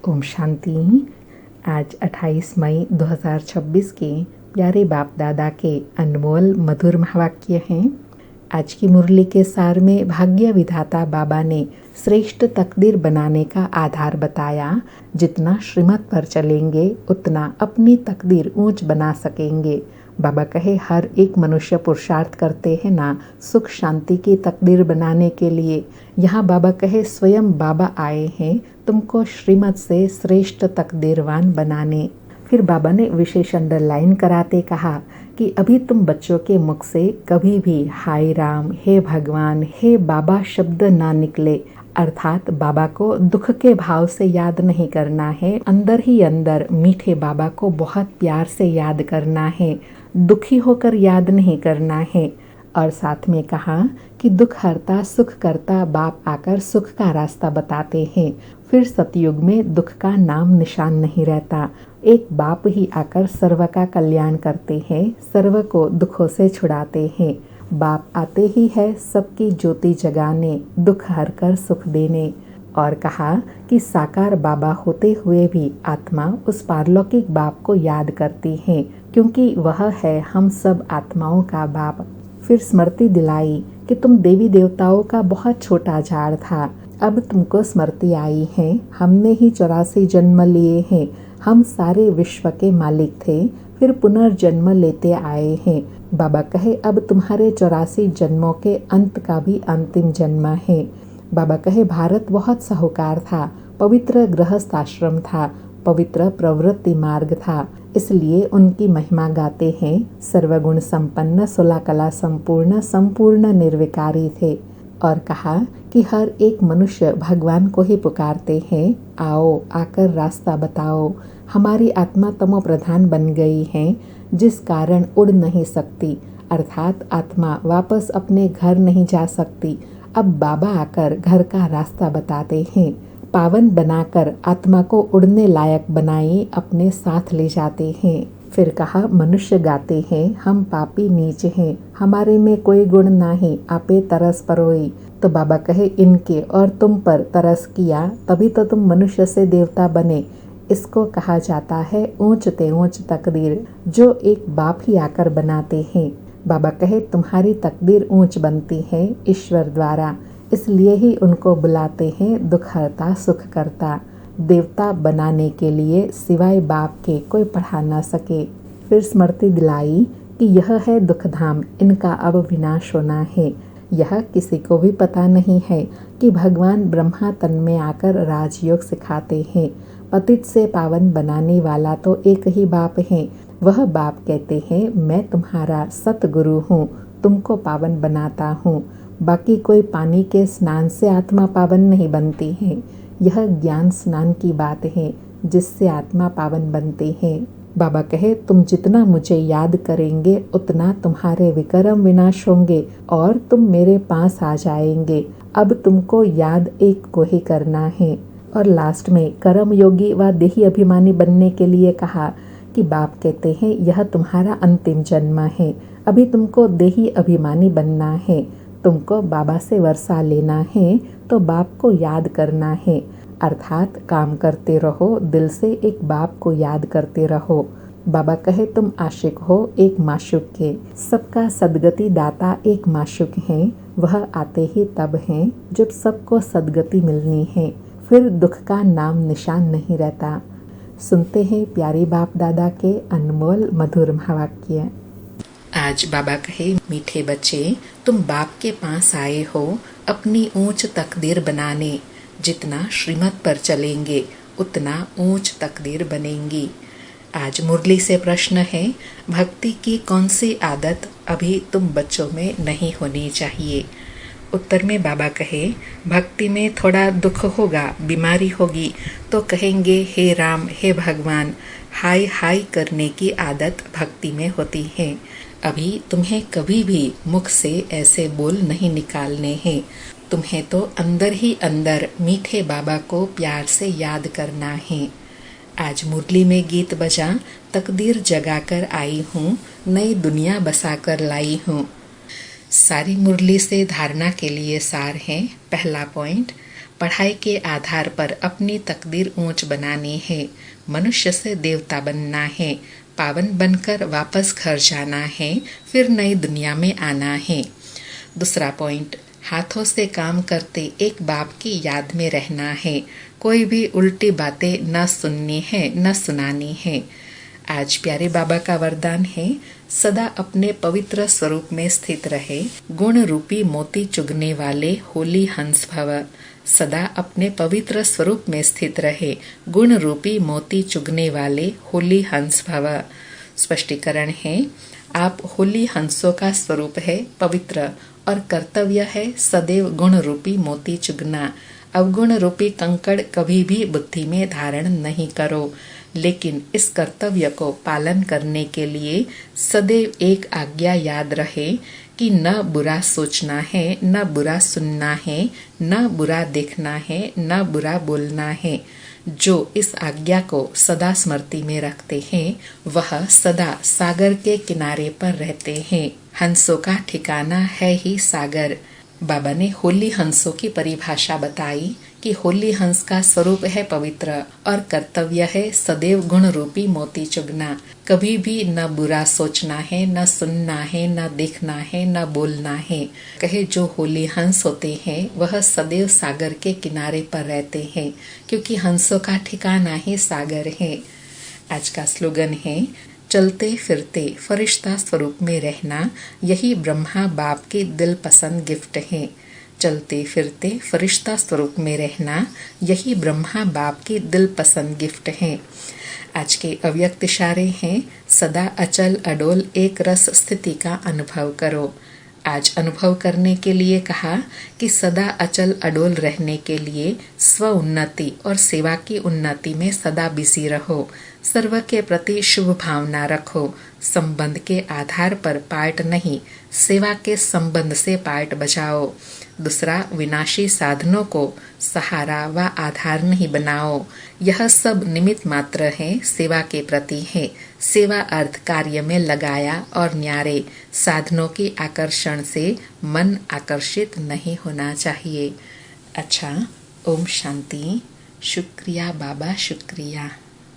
ओम शांति। आज 28 मई 2026 के प्यारे बाप दादा के अनमोल मधुर महावाक्य हैं। आज की मुरली के सार में भाग्य विधाता बाबा ने श्रेष्ठ तकदीर बनाने का आधार बताया। जितना श्रीमत पर चलेंगे उतना अपनी तकदीर ऊंच बना सकेंगे। बाबा कहे हर एक मनुष्य पुरुषार्थ करते हैं ना सुख शांति की तकदीर बनाने के लिए। यहाँ बाबा कहे स्वयं बाबा आए हैं तुमको श्रीमत से श्रेष्ठ तकदीरवान बनाने। फिर बाबा ने विशेष अंडरलाइन कराते कहा कि अभी तुम बच्चों के मुख से कभी भी हाय राम, हे भगवान, हे बाबा शब्द ना निकले। अर्थात बाबा को दुख के भाव से याद नहीं करना है, अंदर ही अंदर मीठे बाबा को बहुत प्यार से याद करना है, दुखी होकर याद नहीं करना है। और साथ में कहा कि दुख हरता सुख करता बाप आकर सुख का रास्ता बताते हैं। फिर सतयुग में दुख का नाम निशान नहीं रहता, एक बाप ही आकर सर्व का कल्याण करते हैं, सर्व को दुखों से छुड़ाते हैं। बाप आते ही है सबकी ज्योति जगाने, दुख हर कर सुख देने। और कहा कि साकार बाबा होते हुए भी आत्मा उस पारलौकिक बाप को याद करती है, क्योंकि वह है हम सब आत्माओं का बाप। फिर स्मृति दिलाई कि तुम देवी देवताओं का बहुत छोटा झाड़ था, अब तुमको स्मृति आई है। हमने ही 84 जन्म लिए हैं, हम सारे विश्व के मालिक थे, फिर पुनर्जन्म लेते आए हैं। बाबा कहे अब तुम्हारे 84 जन्मों के अंत का भी अंतिम जन्म है। बाबा कहे भारत बहुत साहूकार था, पवित्र गृहस्थ आश्रम था, पवित्र प्रवृत्ति मार्ग था, इसलिए उनकी महिमा गाते हैं। सर्वगुण संपन्न, 16 कला संपूर्ण, संपूर्ण निर्विकारी थे। और कहा कि हर एक मनुष्य भगवान को ही पुकारते हैं, आओ आकर रास्ता बताओ। हमारी आत्मा तमो प्रधान बन गई है, जिस कारण उड़ नहीं सकती, अर्थात आत्मा वापस अपने घर नहीं जा सकती। अब बाबा आकर घर का रास्ता बताते हैं, पावन बनाकर आत्मा को उड़ने लायक बनाए अपने साथ ले जाते हैं। फिर कहा मनुष्य गाते हैं हम पापी नीच हैं, हमारे में कोई गुण नाही, आपे तरस परोई। तो बाबा कहे इनके और तुम पर तरस किया तभी तो तुम मनुष्य से देवता बने। इसको कहा जाता है ऊंच ते ऊंच तकदीर, जो एक बाप ही आकर बनाते हैं। बाबा कहे तुम्हारी तकदीर ऊंच बनती है ईश्वर द्वारा, इसलिए ही उनको बुलाते हैं दुख हरता सुख करता। देवता बनाने के लिए सिवाय बाप के कोई पढ़ा न सके। फिर स्मृति दिलाई कि यह है दुख धाम, इनका अब विनाश होना है। यह किसी को भी पता नहीं है कि भगवान ब्रह्मा तन में आकर राजयोग सिखाते हैं। पतित से पावन बनाने वाला तो एक ही बाप है। वह बाप कहते हैं मैं तुम्हारा सतगुरु हूँ, तुमको पावन बनाता हूँ। बाकी कोई पानी के स्नान से आत्मा पावन नहीं बनती है, यह ज्ञान स्नान की बात है जिससे आत्मा पावन बनते हैं। बाबा कहे तुम जितना मुझे याद करेंगे उतना तुम्हारे विकर्म विनाश होंगे और तुम मेरे पास आ जाएंगे। अब तुमको याद एक को ही करना है। और लास्ट में कर्म योगी व देही अभिमानी बनने के लिए कहा कि बाप कहते हैं यह तुम्हारा अंतिम जन्म है, अभी तुमको देही अभिमानी बनना है, तुमको बाबा से वर्षा लेना है तो बाप को याद करना है। अर्थात काम करते रहो, दिल से एक बाप को याद करते रहो। बाबा कहे तुम आशिक हो एक माशुक के, सबका सदगति दाता एक माशुक है, वह आते ही तब हैं जब सबको सदगति मिलनी है, फिर दुख का नाम निशान नहीं रहता। सुनते हैं प्यारे बाप दादा के अनमोल मधुर महावाक्य। आज बाबा कहे मीठे बच्चे तुम बाप के पास आए हो अपनी ऊंच तकदीर बनाने। जितना श्रीमत पर चलेंगे उतना ऊंच तकदीर बनेंगी। आज मुरली से प्रश्न है भक्ति की कौन सी आदत अभी तुम बच्चों में नहीं होनी चाहिए। उत्तर में बाबा कहे भक्ति में थोड़ा दुख होगा, बीमारी होगी तो कहेंगे हे राम, हे भगवान। हाय हाय करने की आदत भक्ति में होती है। अभी तुम्हें कभी भी मुख से ऐसे बोल नहीं निकालने हैं, तुम्हें तो अंदर ही अंदर मीठे बाबा को प्यार से याद करना है। आज मुरली में गीत बजा तकदीर जगाकर आई हूँ, नई दुनिया बसाकर लाई हूँ। सारी मुरली से धारणा के लिए सार है। पहला पॉइंट, पढ़ाई के आधार पर अपनी तकदीर ऊंच बनानी है, मनुष्य से देवता बनना है, पावन बनकर वापस घर जाना है, फिर नई दुनिया में आना है। दूसरा पॉइंट, हाथों से काम करते एक बाप की याद में रहना है, कोई भी उल्टी बातें न सुननी है न सुनानी है। आज प्यारे बाबा का वरदान है, सदा अपने पवित्र स्वरूप में स्थित रहे, गुण रूपी मोती चुगने वाले होली हंस भव। सदा अपने पवित्र स्वरूप में स्थित रहे, गुण रूपी मोती चुगने वाले होली हंस भव। स्पष्टीकरण है, आप होली हंसों का स्वरूप है पवित्र, और कर्तव्य है सदैव गुण रूपी मोती चुगना। अवगुण रूपी कंकड़ कभी भी बुद्धि में धारण नहीं करो, लेकिन इस कर्तव्य को पालन करने के लिए सदैव एक आज्ञा याद रहे कि न बुरा सोचना है, न बुरा सुनना है, न बुरा देखना है, न बुरा बोलना है। जो इस आज्ञा को सदा स्मृति में रखते हैं, वह सदा सागर के किनारे पर रहते हैं। हंसों का ठिकाना है ही सागर। बाबा ने होली हंसों की परिभाषा बताई कि होली हंस का स्वरूप है पवित्र, और कर्तव्य है सदैव गुण रूपी मोती चुगना। कभी भी न बुरा सोचना है, न सुनना है, न देखना है, न बोलना है। कहे जो होली हंस होते हैं वह सदैव सागर के किनारे पर रहते हैं, क्योंकि हंसों का ठिकाना ही सागर है। आज का स्लोगन है, चलते फिरते फरिश्ता स्वरूप में रहना, यही ब्रह्मा बाप की दिल पसंद गिफ्ट है। चलते फिरते फरिश्ता स्वरूप में रहना, यही ब्रह्मा बाप की दिल पसंद गिफ्ट है। आज के अव्यक्त इशारे हैं, सदा अचल अडोल एक रस स्थिति का अनुभव करो। आज अनुभव करने के लिए कहा कि सदा अचल अडोल रहने के लिए स्व उन्नति और सेवा की उन्नति में सदा बिजी रहो। सर्व के प्रति शुभ भावना रखो। संबंध के आधार पर पार्ट नहीं, सेवा के संबंध से पार्ट बजाओ। दूसरा, विनाशी साधनों को सहारा व आधार नहीं बनाओ। यह सब निमित्त मात्र है, सेवा के प्रति है। सेवा अर्थ कार्य में लगाया और न्यारे। साधनों के आकर्षण से मन आकर्षित नहीं होना चाहिए। अच्छा, ओम शांति। शुक्रिया बाबा, शुक्रिया।